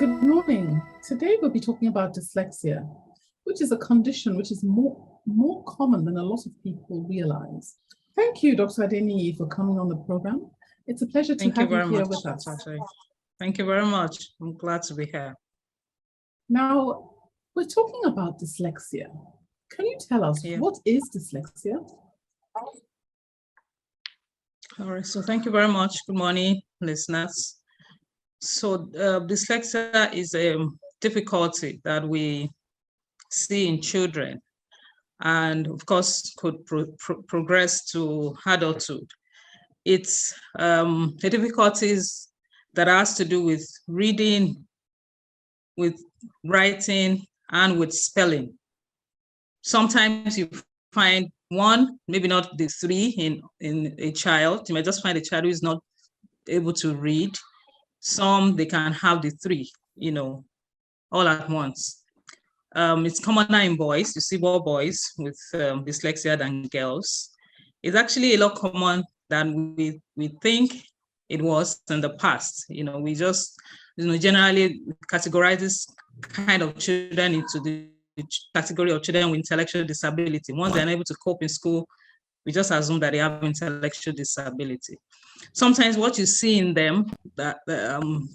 Good morning. Today we'll be talking about dyslexia, which is a condition which is more common than a lot of people realize. Thank you, Dr. Adeniyi, for coming on the program. It's a pleasure to have you here with us. Thank you very much. I'm glad to be here. Now, we're talking about dyslexia. Can you tell us what is dyslexia? All right, so thank you very much. Good morning, listeners. So dyslexia is a difficulty that we see in children and of course could progress to adulthood. It's the difficulties that has to do with reading, with writing, and with spelling. Sometimes you find one, maybe not the three in a child. You may just find a child who is not able to read. Some, they can have the three, all at once. It's commoner in boys. You see more boys with dyslexia than girls. It's actually a lot common than we think it was in the past. We just, generally categorize this kind of children into the category of children with intellectual disability. Once they're unable to cope in school, we just assume that they have intellectual disability. Sometimes what you see in them that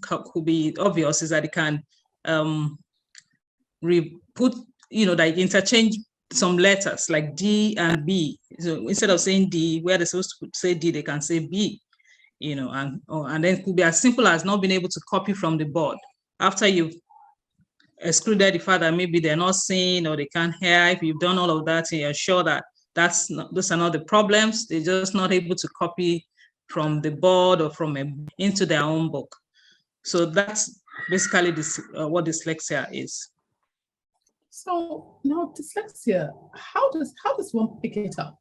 could be obvious is that they can that interchange some letters like D and B. So instead of saying D, where they're supposed to say D, they can say B, and then it could be as simple as not being able to copy from the board. After you've excluded the fact that maybe they're not seeing or they can't hear, if you've done all of that and you're sure that those are not the problems, they're just not able to copy from the board or from into their own book. So that's basically what dyslexia is. So now dyslexia, how does one pick it up?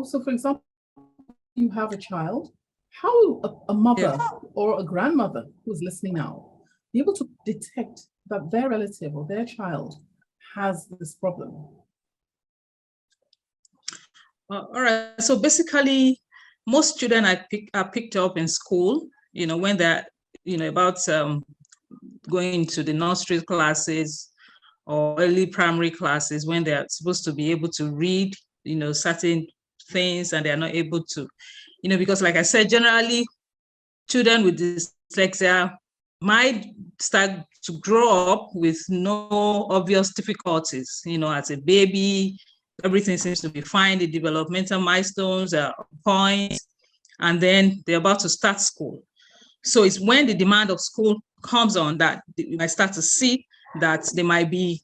So for example, you have a child, how will a mother or a grandmother who's listening now be able to detect that their relative or their child has this problem? All right, so basically, most children are picked up in school, when they're, about going into the nursery classes or early primary classes, when they're supposed to be able to read, certain things, and they're not able to, because like I said, generally, children with dyslexia might start to grow up with no obvious difficulties, as a baby. Everything seems to be fine. The developmental milestones are on point, and then they're about to start school. So it's when the demand of school comes on that you might start to see that they might be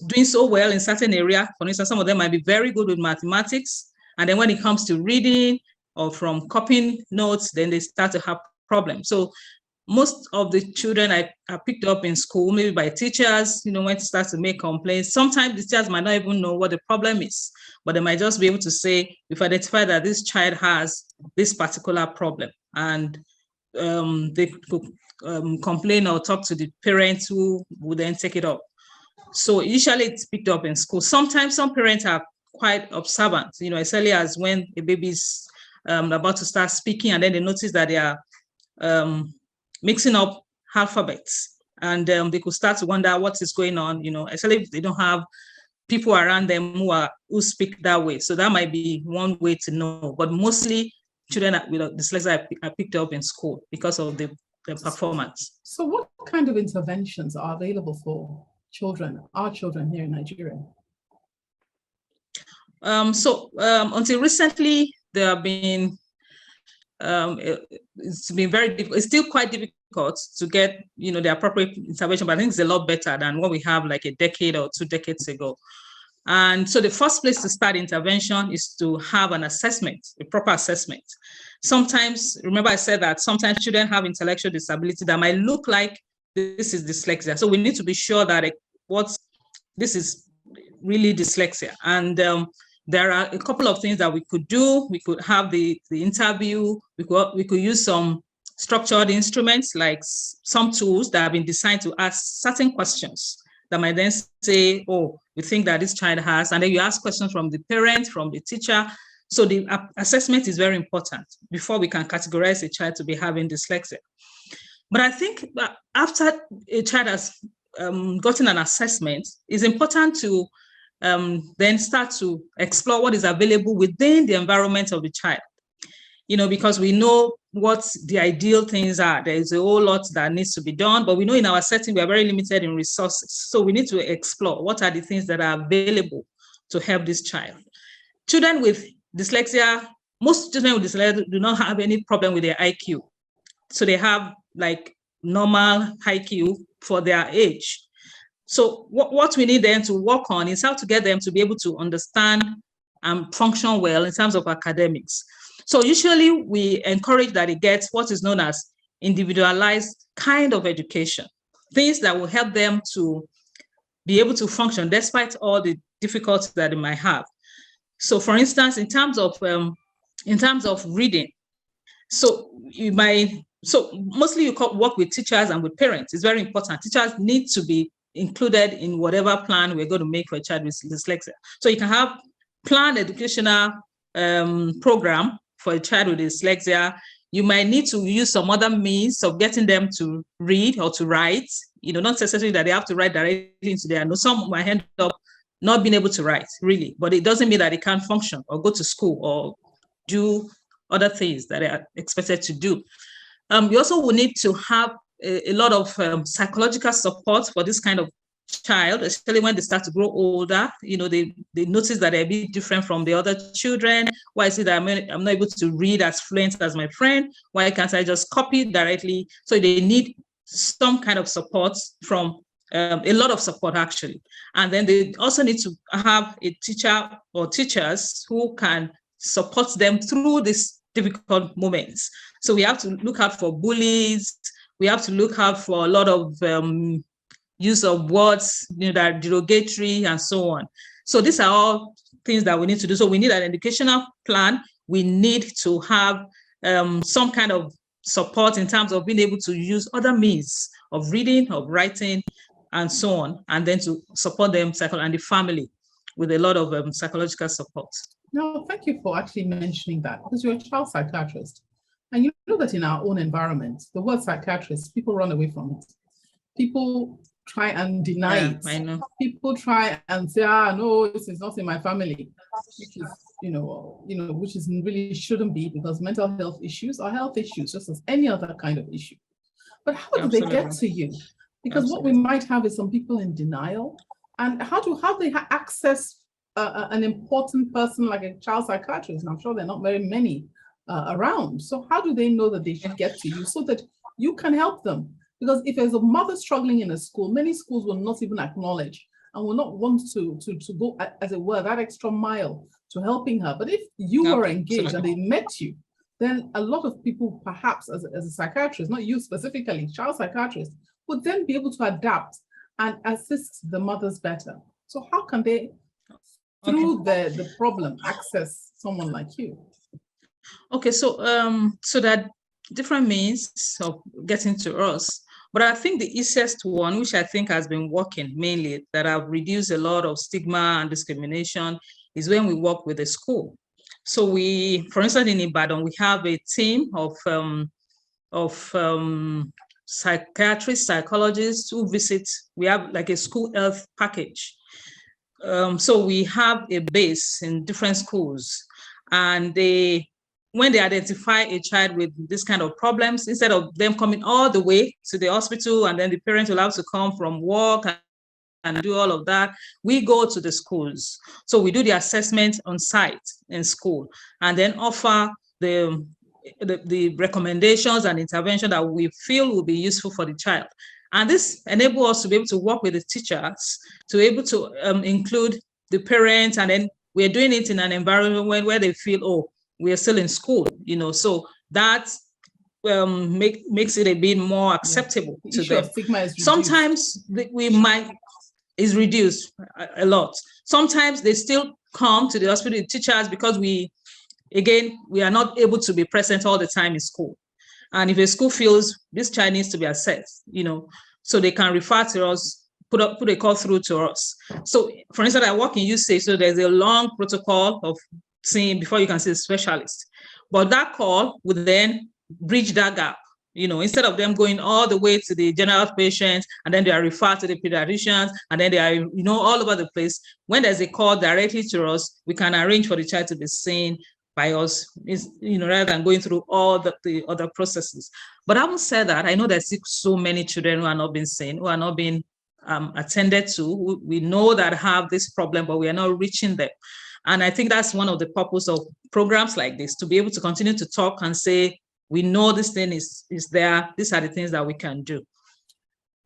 doing so well in certain area. For instance, some of them might be very good with mathematics, and then when it comes to reading or from copying notes, then they start to have problems. So most of the children are picked up in school, maybe by teachers, when it starts to make complaints. Sometimes the teachers might not even know what the problem is, but they might just be able to say, we've identified that this child has this particular problem, and they could complain or talk to the parents who would then take it up. So usually it's picked up in school. Sometimes some parents are quite observant, as early as when a baby's about to start speaking, and then they notice that they are mixing up alphabets, and they could start to wonder what is going on, especially if they don't have people around them who speak that way. So that might be one way to know. But mostly children with dyslexia are picked up in school because of the performance. So what kind of interventions are available for our children here in Nigeria? Until recently, there have been it's been very difficult. It's still quite difficult to get the appropriate intervention, but I think it's a lot better than what we have like a decade or 2 decades ago. And so the first place to start intervention is to have an assessment, a proper assessment. Sometimes, remember I said that sometimes children have intellectual disability that might look like this is dyslexia. So we need to be sure that this is really dyslexia. And there are a couple of things that we could do. We could have the interview. We could use some structured instruments, like some tools that have been designed to ask certain questions that might then say, oh, we think that this child has, and then you ask questions from the parent, from the teacher. So the assessment is very important before we can categorize a child to be having dyslexia. But I think that after a child has gotten an assessment, it's important to then start to explore what is available within the environment of the child. Because we know what the ideal things are. There is a whole lot that needs to be done, but we know in our setting, we are very limited in resources. So we need to explore what are the things that are available to help this child. Children with dyslexia, most children with dyslexia do not have any problem with their IQ. So they have like normal IQ for their age. So what we need them to work on is how to get them to be able to understand and function well in terms of academics. So usually we encourage that it gets what is known as individualized kind of education, things that will help them to be able to function despite all the difficulties that they might have. So for instance, in terms of reading, mostly you work with teachers and with parents. It's very important. Teachers need to be included in whatever plan we're going to make for a child with dyslexia. So you can have planned educational program for a child with dyslexia. You might need to use some other means of getting them to read or to write, not necessarily that they have to write directly into their notes. Some might end up not being able to write, really, but it doesn't mean that they can't function or go to school or do other things that they are expected to do. You also will need to have a lot of psychological support for this kind of child, especially when they start to grow older. They notice that they're a bit different from the other children. Why is it that I'm not able to read as fluent as my friend? Why can't I just copy directly? So they need some kind of support from a lot of support, actually. And then they also need to have a teacher or teachers who can support them through these difficult moments. So we have to look out for bullies. We have to look out for a lot of use of words that are derogatory and so on. So these are all things that we need to do. So we need an educational plan. We need to have some kind of support in terms of being able to use other means of reading, of writing, and so on, and then to support them and the family with a lot of psychological support. No, thank you for actually mentioning that, because you're a child psychiatrist. And you know that in our own environment, the word psychiatrist, people run away from it. People try and deny it. I know. People try and say, no, this is not in my family, which is, which is really shouldn't be, because mental health issues are health issues, just as any other kind of issue. But how do they get to you? Because what we might have is some people in denial. And how they access an important person like a child psychiatrist? And I'm sure there are not very many around. So how do they know that they should get to you so that you can help them? Because if there's a mother struggling in a school, many schools will not even acknowledge and will not want to go, as it were, that extra mile to helping her. But if you were engaged and they met you, then a lot of people, perhaps as a psychiatrist, not you specifically, child psychiatrist, would then be able to adapt and assist the mothers better. So how can they, through the problem, access someone like you? Okay, so that different means of getting to us. But I think the easiest one, which I think has been working mainly, that have reduced a lot of stigma and discrimination, is when we work with a school. So for instance, in Ibadan, we have a team of psychiatrists, psychologists who visit. We have like a school health package. So we have a base in different schools, and when they identify a child with this kind of problems, instead of them coming all the way to the hospital and then the parents will have to come from work and do all of that, we go to the schools. So we do the assessment on site in school and then offer the recommendations and intervention that we feel will be useful for the child. And this enables us to be able to work with the teachers, to be able to include the parents, and then we're doing it in an environment where they feel, we are still in school, so that makes it a bit more acceptable to them. Sometimes is reduced a lot. Sometimes they still come to the hospital with teachers because we are not able to be present all the time in school. And if a school feels this child needs to be assessed, so they can refer to us, put a call through to us. So for instance, I work in UC, so there's a long protocol of seeing before you can see a specialist. But that call would then bridge that gap instead of them going all the way to the general patients and then they are referred to the pediatricians and then they are, all over the place. When there's a call directly to us, we can arrange for the child to be seen by us, rather than going through all the other processes. But having said that, I know there's so many children who are not being seen, who are not being attended to. We know that have this problem, but we are not reaching them. And I think that's one of the purpose of programs like this, to be able to continue to talk and say, we know this thing is there. These are the things that we can do.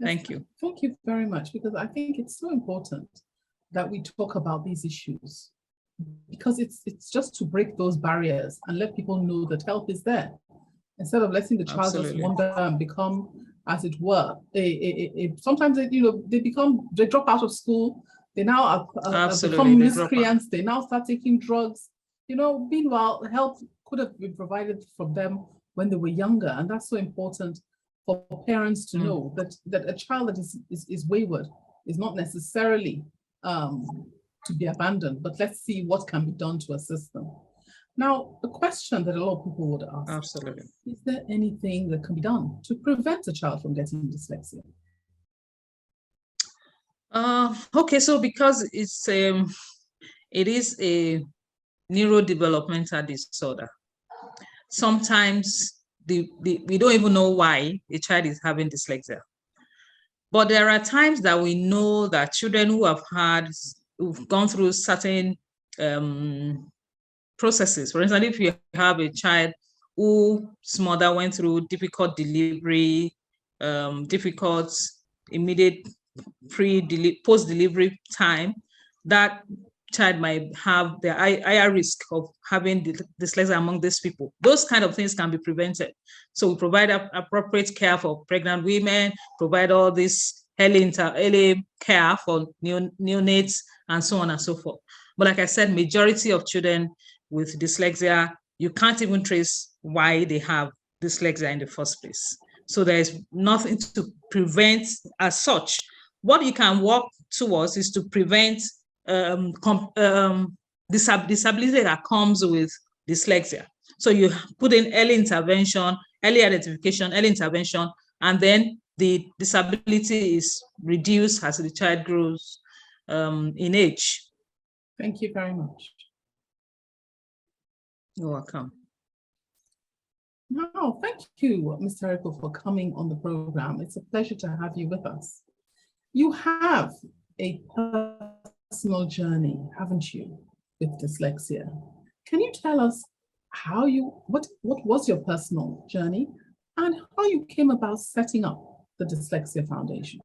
Thank you. Thank you very much, because I think it's so important that we talk about these issues, because it's just to break those barriers and let people know that help is there, instead of letting the child just wander and become, as it were, sometimes they drop out of school. They now become miscreants. They now start taking drugs. Meanwhile, help could have been provided from them when they were younger, and that's so important for parents to know that a child that is wayward is not necessarily to be abandoned, but let's see what can be done to assist them. Now, the question that a lot of people would ask: absolutely, is there anything that can be done to prevent a child from getting dyslexia? Okay, so because it is a neurodevelopmental disorder, sometimes we don't even know why a child is having dyslexia. But there are times that we know that children who've gone through certain processes. For instance, if you have a child whose mother went through difficult delivery, difficult immediate post-delivery time, that child might have the higher risk of having dyslexia among these people. Those kind of things can be prevented. So we provide appropriate care for pregnant women, provide all this early care for neonates, and so on and so forth. But like I said, majority of children with dyslexia, you can't even trace why they have dyslexia in the first place. So there is nothing to prevent as such. What you can work towards is to prevent disability that comes with dyslexia. So you put in early intervention, early identification, early intervention, and then the disability is reduced as the child grows in age. Thank you very much. You're welcome. No, thank you, Mr. Arikpo, for coming on the program. It's a pleasure to have you with us. You have a personal journey, haven't you, with dyslexia? Can you tell us what was your personal journey and how you came about setting up the Dyslexia Foundation?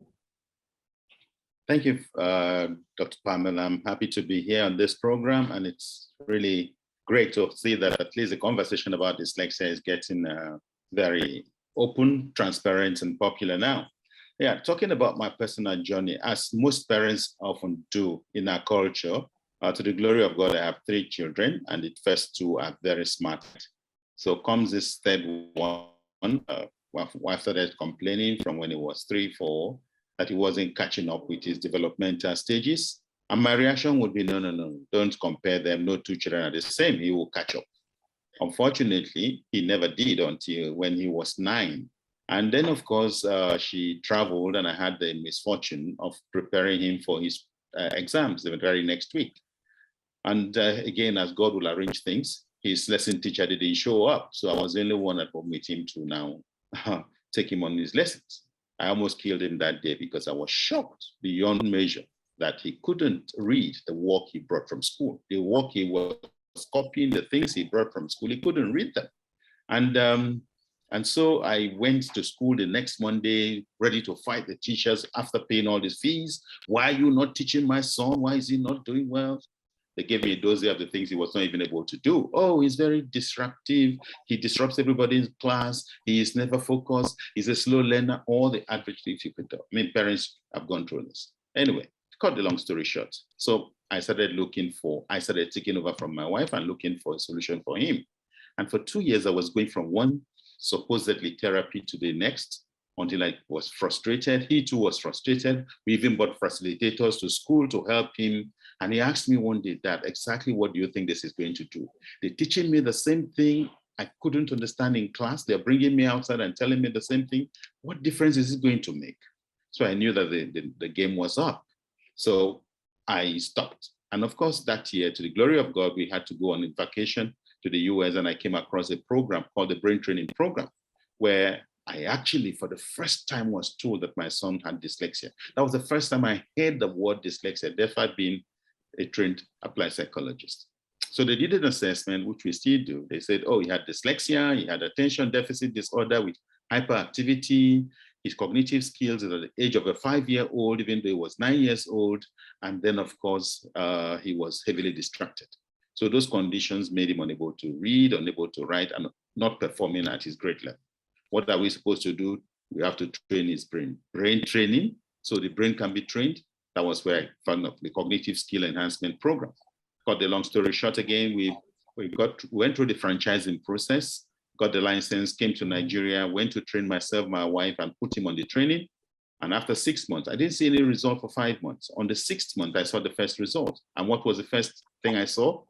Thank you, Dr. Pamela. I'm happy to be here on this program, and it's really great to see that at least the conversation about dyslexia is getting very open, transparent, and popular now. Yeah, talking about my personal journey, as most parents often do in our culture, to the glory of God, I have 3 children, and the first 2 are very smart. So comes this third one, my wife started complaining from when he was 3, 4, that he wasn't catching up with his developmental stages. And my reaction would be, no, don't compare them. No 2 children are the same. He will catch up. Unfortunately, he never did until when he was 9. And then, of course, she traveled, and I had the misfortune of preparing him for his exams the very next week. And again, as God will arrange things, his lesson teacher didn't show up. So I was the only one at home with him to now take him on his lessons. I almost killed him that day because I was shocked beyond measure that he couldn't read the work he brought from school. The work he was copying, the things he brought from school, he couldn't read them. And so I went to school the next Monday, ready to fight the teachers after paying all these fees. Why are you not teaching my son? Why is he not doing well? They gave me a dossier of the things he was not even able to do. Oh, he's very disruptive. He disrupts everybody in class. He is never focused. He's a slow learner. All the adjectives you could do. I mean, parents have gone through this. Anyway, to cut the long story short. So I started taking over from my wife and looking for a solution for him. And for 2 years, I was going from one supposedly therapy to the next until I was frustrated. He too was frustrated. We even brought facilitators to school to help him. And he asked me one day, Dad, exactly what do you think this is going to do? They're teaching me the same thing I couldn't understand in class. They're bringing me outside and telling me the same thing. What difference is it going to make? So I knew that the game was up. So I stopped. And of course, that year, to the glory of God, we had to go on a vacation to the US, and I came across a program called the Brain Training Program, where I actually, for the first time, was told that my son had dyslexia. That was the first time I heard the word dyslexia, despite being a trained applied psychologist. So they did an assessment, which we still do. They said, oh, he had dyslexia, he had attention deficit disorder with hyperactivity, his cognitive skills at the age of a 5-year-old, even though he was 9 years old. And then, of course, he was heavily distracted. So those conditions made him unable to read, unable to write, and not performing at his grade level. What are we supposed to do? We have to train his brain. Brain training, so the brain can be trained. That was where I found the cognitive skill enhancement program. Cut the long story short again, we went through the franchising process, got the license, came to Nigeria, went to train myself, my wife, and put him on the training. And after 6 months, I didn't see any result for 5 months. On the 6th month, I saw the first result. And what was the first thing I saw?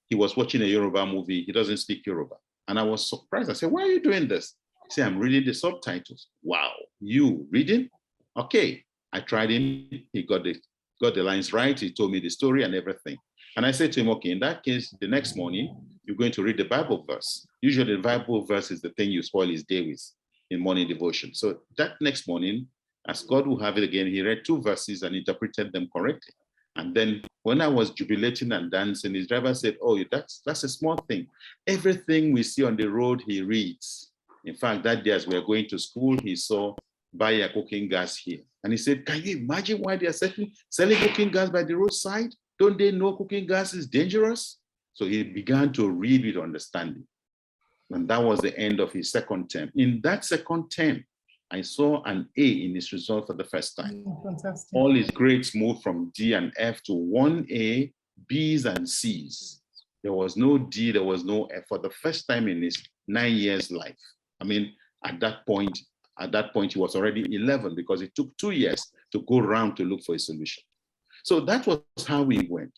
He was watching a Yoruba movie. He doesn't speak Yoruba. And I was surprised. I said, why are you doing this? He said, I'm reading the subtitles. Wow, you reading? Okay. I tried him. He got the lines right. He told me the story and everything. And I said to him, okay, in that case, the next morning, you're going to read the Bible verse. Usually the Bible verse is the thing you spoil his day with in morning devotion. So that next morning, as God will have it again, he read 2 verses and interpreted them correctly. And then when I was jubilating and dancing, his driver said, oh, that's a small thing. Everything we see on the road, he reads. In fact, that day as we were going to school, he saw buy a cooking gas here. And he said, can you imagine why they are selling cooking gas by the roadside? Don't they know cooking gas is dangerous? So he began to read with understanding. And that was the end of his second term. In that second term, I saw an A in his result for the first time. Fantastic. All his grades moved from D and F to 1A, B's and C's. There was no D, there was no F for the first time in his 9 years life. I mean, at that point, he was already 11 because it took 2 years to go around to look for a solution. So that was how we went.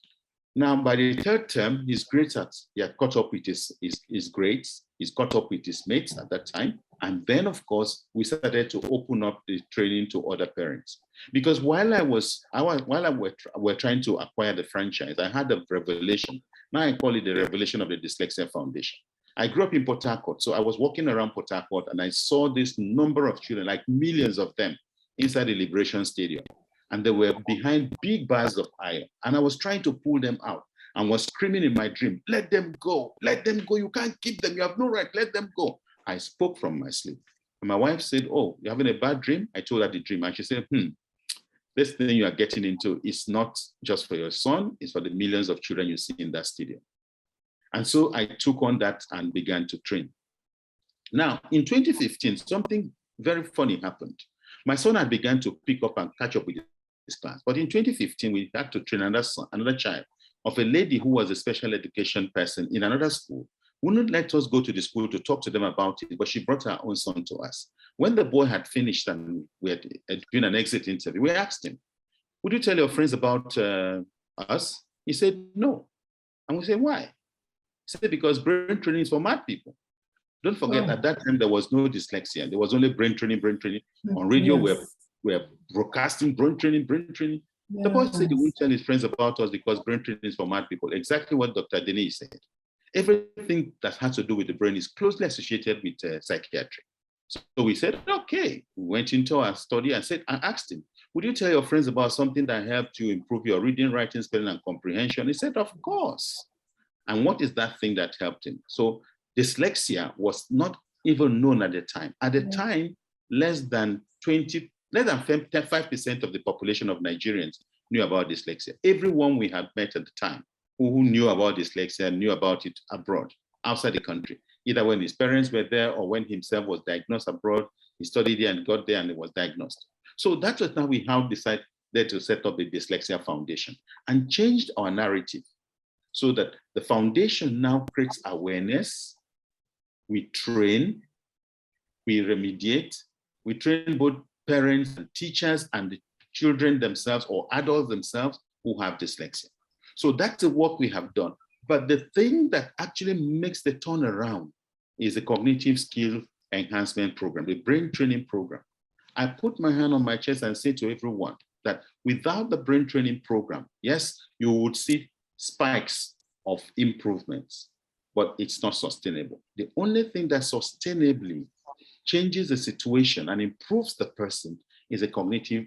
Now, by the 3rd term, his grades he had caught up with his grades. He's caught up with his mates at that time. And then, of course, we started to open up the training to other parents. Because while we're trying to acquire the franchise, I had a revelation. Now I call it the revelation of the Dyslexia Foundation. I grew up in Port Harcourt, so I was walking around Port Harcourt and I saw this number of children, like millions of them, inside the Liberation Stadium. And they were behind big bars of iron. And I was trying to pull them out and was screaming in my dream, let them go, you can't keep them, you have no right, let them go. I spoke from my sleep. And my wife said, oh, you're having a bad dream? I told her the dream. And she said, this thing you are getting into is not just for your son, it's for the millions of children you see in that stadium. And so I took on that and began to train. Now, in 2015, something very funny happened. My son had begun to pick up and catch up with his class. But in 2015, we had to train another child of a lady who was a special education person in another school. Wouldn't let us go to the school to talk to them about it, but she brought her own son to us. When the boy had finished and we had doing an exit interview, we asked him, would you tell your friends about us? He said, no. And we said, why? He said, because brain training is for mad people. Don't forget, at that time, there was no dyslexia. There was only brain training. On radio, yes. we're broadcasting brain training. Yes. The boy said he wouldn't tell his friends about us because brain training is for mad people. Exactly what Dr. Adeniyi said. Everything that has to do with the brain is closely associated with psychiatry. So we said, okay. We went into our study and asked him, would you tell your friends about something that helped you improve your reading, writing, spelling, and comprehension? He said, of course. And what is that thing that helped him? So dyslexia was not even known at the time. At the time, less than 5% of the population of Nigerians knew about dyslexia. Everyone we had met at the time who knew about dyslexia knew about it abroad, outside the country, either when his parents were there or when himself was diagnosed abroad. He studied there and got there and he was diagnosed. So that was how we decided to set up the Dyslexia Foundation and changed our narrative so that the foundation now creates awareness. We train, we remediate, we train both parents and teachers and the children themselves or adults themselves who have dyslexia. So that's the work we have done. But the thing that actually makes the turnaround is a cognitive skill enhancement program, the brain training program. I put my hand on my chest and say to everyone that without the brain training program, yes, you would see spikes of improvements, but it's not sustainable. The only thing that sustainably changes the situation and improves the person is a cognitive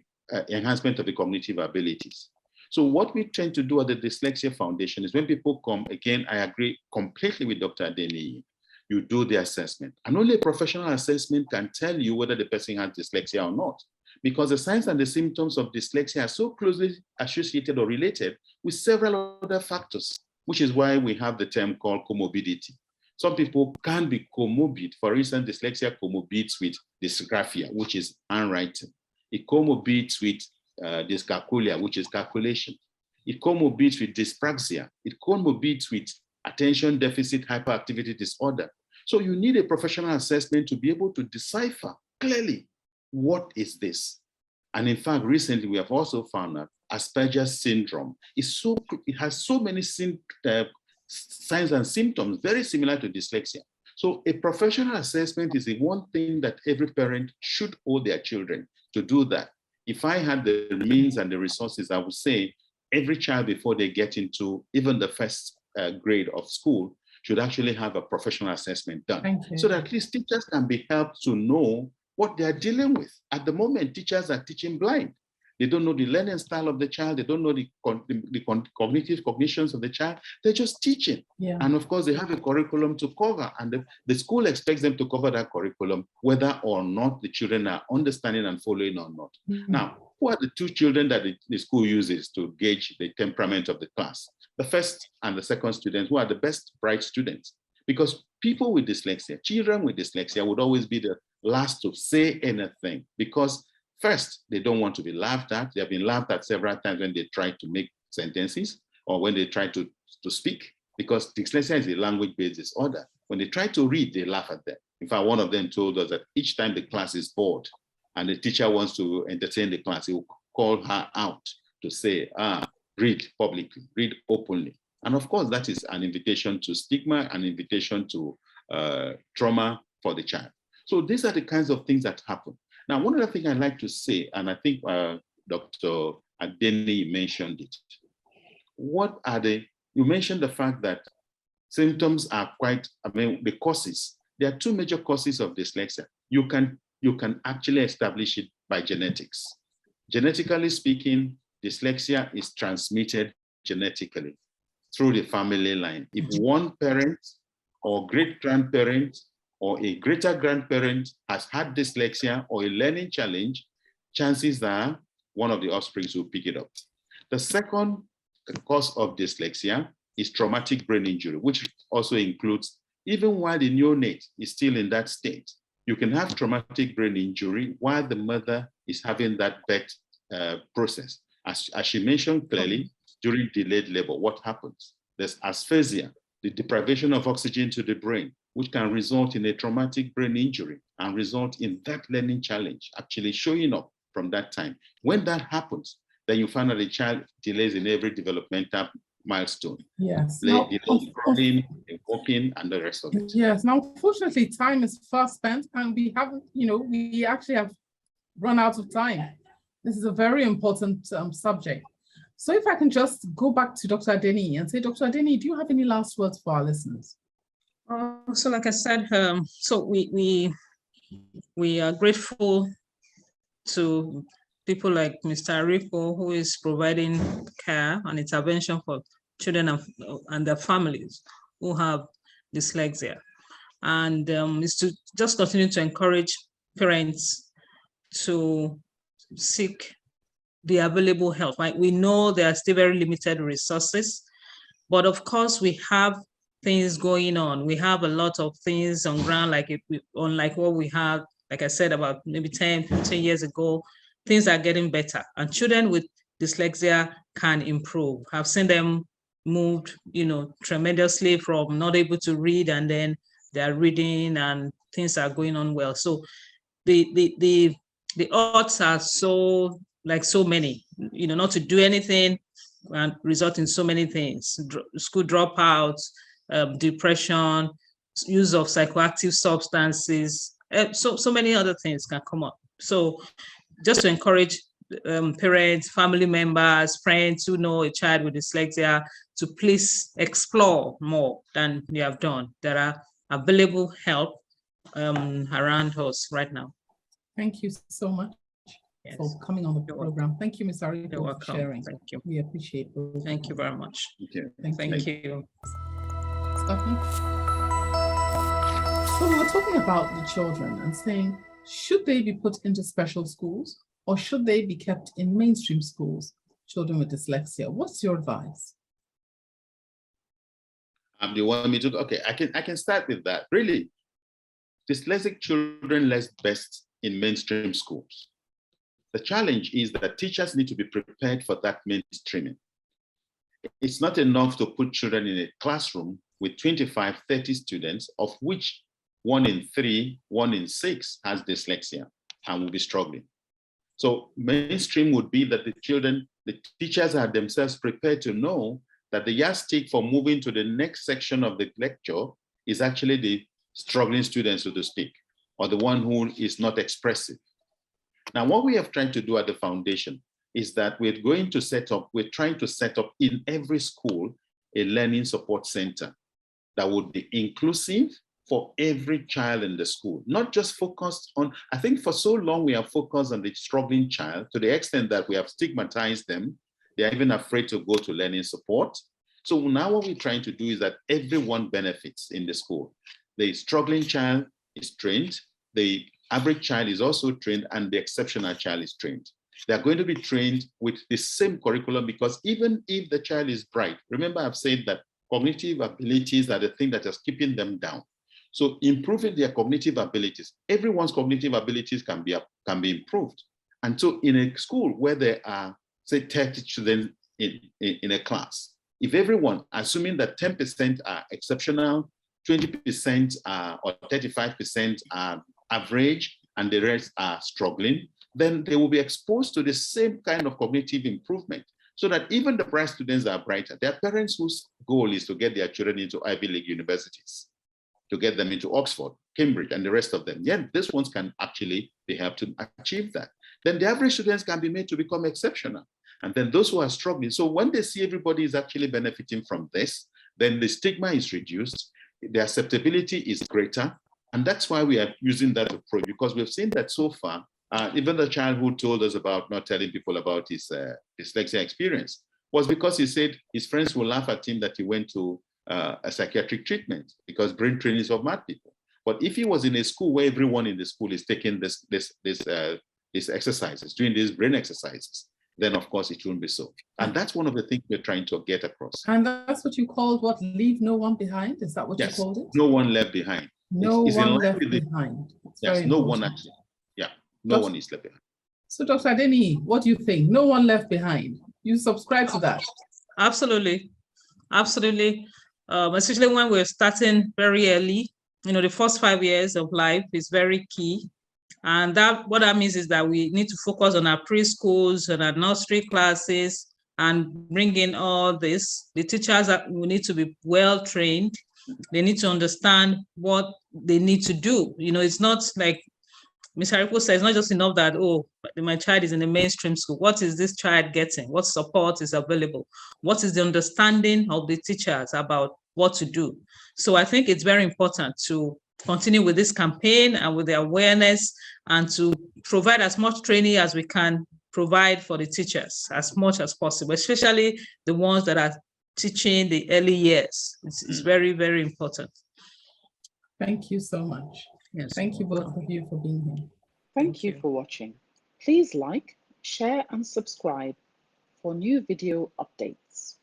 enhancement of the cognitive abilities. So what we tend to do at the Dyslexia Foundation is when people come, again, I agree completely with Dr. Adeniyi, you do the assessment. And only a professional assessment can tell you whether the person has dyslexia or not, because the signs and the symptoms of dyslexia are so closely associated or related with several other factors, which is why we have the term called comorbidity. Some people can be comorbid. For instance, dyslexia comorbids with dysgraphia, which is handwriting. It comorbids with dyscalculia, which is calculation. It comorbids with dyspraxia. It comorbids with attention deficit hyperactivity disorder. So you need a professional assessment to be able to decipher clearly what is this. And in fact, recently we have also found that Asperger's syndrome is it has so many signs and symptoms very similar to dyslexia. So a professional assessment is the one thing that every parent should owe their children to do that. If I had the means and the resources, I would say every child before they get into even the first grade of school should actually have a professional assessment done, so that at least teachers can be helped to know what they're dealing with. At the moment, teachers are teaching blind. They don't know the learning style of the child. They don't know the cognitive cognitions of the child. They're just teaching. Yeah. And of course, they have a curriculum to cover, and the school expects them to cover that curriculum, whether or not the children are understanding and following or not. Mm-hmm. Now, who are the two children that the school uses to gauge the temperament of the class? The first and the second students, who are the best bright students. Because people with dyslexia, children with dyslexia would always be the last to say anything, because first, they don't want to be laughed at. They have been laughed at several times when they try to make sentences or when they try to speak, because dyslexia is a language-based disorder. When they try to read, they laugh at them. In fact, one of them told us that each time the class is bored and the teacher wants to entertain the class, he will call her out to say, read publicly, read openly. And of course, that is an invitation to stigma, an invitation to trauma for the child. So these are the kinds of things that happen. Now, one other thing I'd like to say, and I think Dr. Adeniyi mentioned it. You mentioned the fact that symptoms are the causes. There are two major causes of dyslexia. You can actually establish it by genetics. Genetically speaking, dyslexia is transmitted genetically through the family line. If one parent or great-grandparent or a greater grandparent has had dyslexia or a learning challenge, chances are one of the offspring will pick it up. The second cause of dyslexia is traumatic brain injury, which also includes, even while the neonate is still in that state, you can have traumatic brain injury while the mother is having that birth process. As she mentioned clearly, during delayed labor, what happens? There's aphasia, the deprivation of oxygen to the brain, which can result in a traumatic brain injury and result in that learning challenge actually showing up from that time. When that happens, then you find that the child delays in every developmental milestone. Yes. Delays in crawling, in walking, and the rest of it. Yes. Now, unfortunately, time is fast spent, and we haven't, we actually have run out of time. This is a very important subject. So if I can just go back to Dr. Adeniyi and say, Dr. Adeniyi, do you have any last words for our listeners? So like I said, so we are grateful to people like Mr. Arikpo, who is providing care and intervention for children and their families who have dyslexia. And is to just continue to encourage parents to seek the available help. Right? We know there are still very limited resources, but of course we have things going on. We have a lot of things on ground, unlike what we had, like I said, about maybe 10, 15 years ago. Things are getting better, and children with dyslexia can improve. I've seen them moved, tremendously from not able to read, and then they're reading and things are going on well. So the odds are so many, not to do anything and result in so many things: school dropouts, depression, use of psychoactive substances, so many other things can come up. So just to encourage parents, family members, friends who know a child with dyslexia to please explore more than you have done. There are available help around us right now. Thank you so much for coming on the program. Thank you, Ms. Arikpo, for sharing. Thank you. We appreciate it. Thank you very much. Thank you. Stephanie? So we were talking about the children and saying, should they be put into special schools or should they be kept in mainstream schools, children with dyslexia? What's your advice? Do you want me to? Okay, I can start with that. Really, dyslexic children learn best in mainstream schools. The challenge is that teachers need to be prepared for that mainstreaming. It's not enough to put children in a classroom with 25, 30 students, of which 1 in 3, 1 in 6 has dyslexia and will be struggling. So mainstream would be that the teachers are themselves prepared to know that the yardstick for moving to the next section of the lecture is actually the struggling student, so to speak, or the one who is not expressive. Now, what we have tried to do at the foundation is that we're trying to set up in every school a learning support center that would be inclusive for every child in the school, not just focused on, I think for so long we have focused on the struggling child to the extent that we have stigmatized them. They are even afraid to go to learning support. So now what we're trying to do is that everyone benefits in the school. The struggling child is trained, the average child is also trained, and the exceptional child is trained. They're going to be trained with the same curriculum, because even if the child is bright, remember I've said that cognitive abilities are the thing that is keeping them down. So improving their cognitive abilities, everyone's cognitive abilities can be improved. And so in a school where there are, say, 30 children in a class, if everyone, assuming that 10% are exceptional, 20% or 35% are average, and the rest are struggling, then they will be exposed to the same kind of cognitive improvement, so that even the bright students are brighter. There are parents whose goal is to get their children into Ivy League universities, to get them into Oxford, Cambridge, and the rest of them. Yeah, these ones can actually be helped to achieve that. Then the average students can be made to become exceptional. And then those who are struggling. So when they see everybody is actually benefiting from this, then the stigma is reduced, the acceptability is greater. And that's why we are using that approach, because we've seen that so far, even the child who told us about not telling people about his dyslexia experience was because he said his friends will laugh at him that he went to a psychiatric treatment, because brain training is for mad people. But if he was in a school where everyone in the school is taking these exercises, doing these brain exercises, then of course it won't be so. And that's one of the things we're trying to get across. And that's what you called what? Leave no one behind? Is that what you called it? No one left behind. No one left behind. Yes, no one actually. Yeah, no one is left behind. So Dr. Adeniyi, what do you think? No one left behind. You subscribe to that? Absolutely. Absolutely. Especially when we're starting very early, the first 5 years of life is very key. And what that means is that we need to focus on our preschools and our nursery classes and bring in all this. The teachers will need to be well trained. They need to understand what they need to do. It's not like Ms. Arikpo says, it's not just enough that, oh, my child is in a mainstream school. What is this child getting? What support is available? What is the understanding of the teachers about what to do? So I think it's very important to continue with this campaign and with the awareness, and to provide as much training as we can provide for the teachers as much as possible, especially the ones that are teaching the early years. It's very, very important. Thank you so much. Yes. Thank you both of you for being here. Thank you for watching. Please like, share, and subscribe for new video updates.